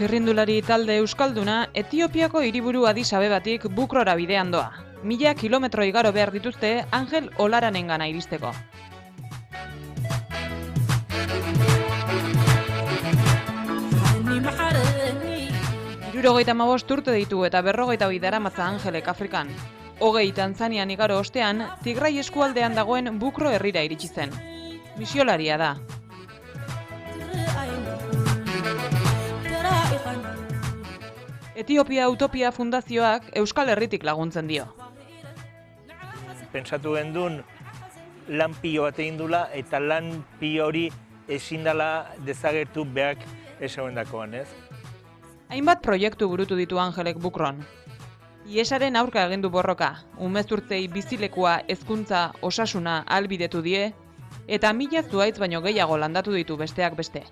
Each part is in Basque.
txirrindulari talde euskalduna Etiopiako hiriburu Addis Abebatik Bukrora bidean doa. 1000 kilometro igaro behar dituzte Angel Olaranengana iristeko. Hirurogeita hamabost urte ditu eta 42 daramatza Angelek Afrikan. 20 Tanzanian igaro ostean, Tigray eskualdean dagoen Bukro herrira iritsi zen. Misiolaria da. Etiopia Utopia Fundazioak Euskal Herritik laguntzen dio. Pentsatu gendun lan pilo bat egin dula eta lan pilo hori ezin dela desagertu beak esabendakoan, ez? Hainbat proiektu burutu ditu Angelek Bukron. Iesaren aurka egin du borroka, umezurtzei bizilekua, hezkuntza, osasuna ahalbidetu die, eta 1000 zuhaitz baino gehiago landatu ditu besteak beste.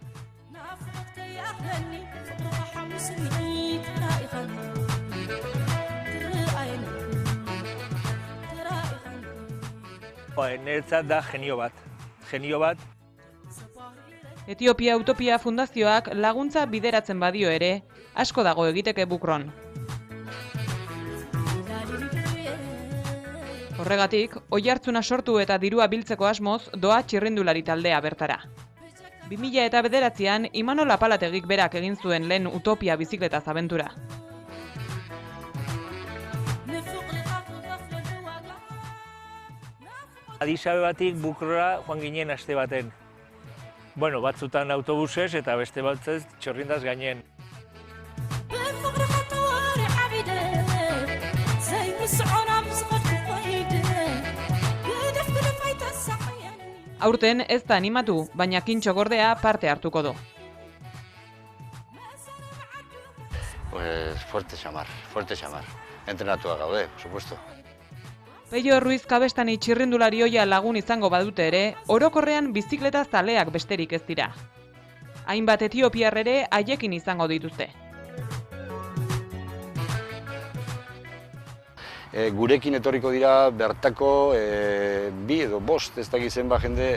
Niretzat da genio bat. Etiopia Utopia Fundazioak laguntza bideratzen badio ere, asko dago egiteke Bukron. Horregatik, oihartzuna sortu eta dirua biltzeko asmoz doa txirrindulari taldea bertara. 2009an Imanol Apalategik berak egin zuen lehen Utopia bizikletaz abentura. Addis Abebatik Bukrora joan ginen aste baten. Bueno, batzutan autobusez eta beste batzez txorrindaz gainen. Aurten ez da animatu, baina Kintxo gordea parte hartuko du. Fuerte xamar. Entrenatua gaude, supuesto. Peio Ruiz Kabestani txirrindulari ohia lagun izango badute ere, orokorrean bizikleta zaleak besterik ez dira. Hainbat etiopiar ere haiekin izango dituzte. Gurekin etorriko dira bertako 2 edo 5 ez dakit zenbat jende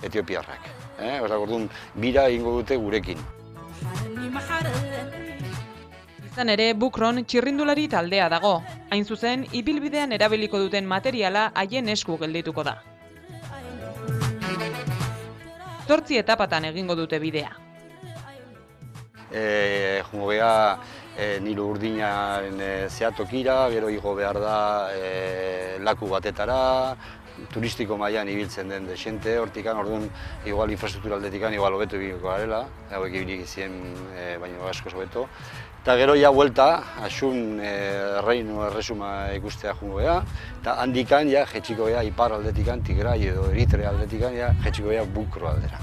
etiopiarrak. Orduan, bira egingo dute gurekin. Izan ere, Bukron txirrindulari taldea dago. Hain zuzen, ibilbidean erabiliko duten materiala haien esku geldituko da. 8 etapatan egingo dute bidea. Jungo beha Nilo Urdinaren zehatokira, gero igo behar da laku batetara, turistiko mailan ibiltzen den desente, hortikan, orduan, igual infrastruktura aldetikan, igual hobeto ibiliko garela, hauek ibilik izien baino asko hobeto. Eta gero ja huelta, asun reino erresuma ikustea jungo beha, eta handikan ja jetxiko beha ipar aldetikan, Tigray edo Eritrea aldetikan, ja jetxiko beha Bukro aldera.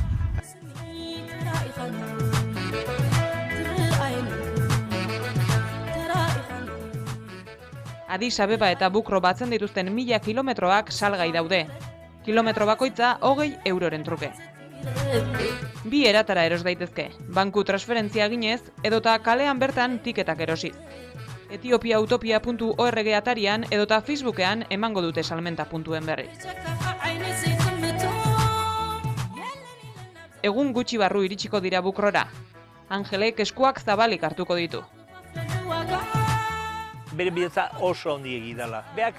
Addis Abeba eta Bukro batzen dituzten 1000 kilometroak salgai daude. Kilometro bakoitza 20 euroren truke. 2 eratara eros daitezke, banku transferentzia ginez edota kalean bertan tiketak erosiz. etiopiautopia.org atarian edota Facebookean emango dute salmenta puntuen berri. Egun gutxi barru iritsiko dira Bukrora. Angelek eskuak zabalik hartuko ditu. Bere bidotza oso ondi egidala. Beak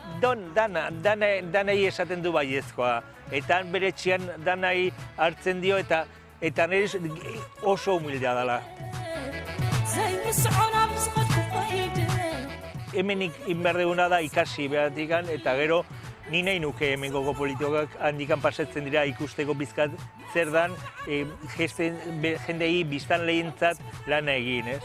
danai esaten du baiezkoa. Eta bere txian danai hartzen dio eta nire oso humildea dela. Hemenik inberdeguna da ikasi behatikan eta gero ni nahi nuke hemen gogo politikak handikan pasatzen dira ikusteko bizkat zer dan jendei biztan lehintzat lana egin, ez?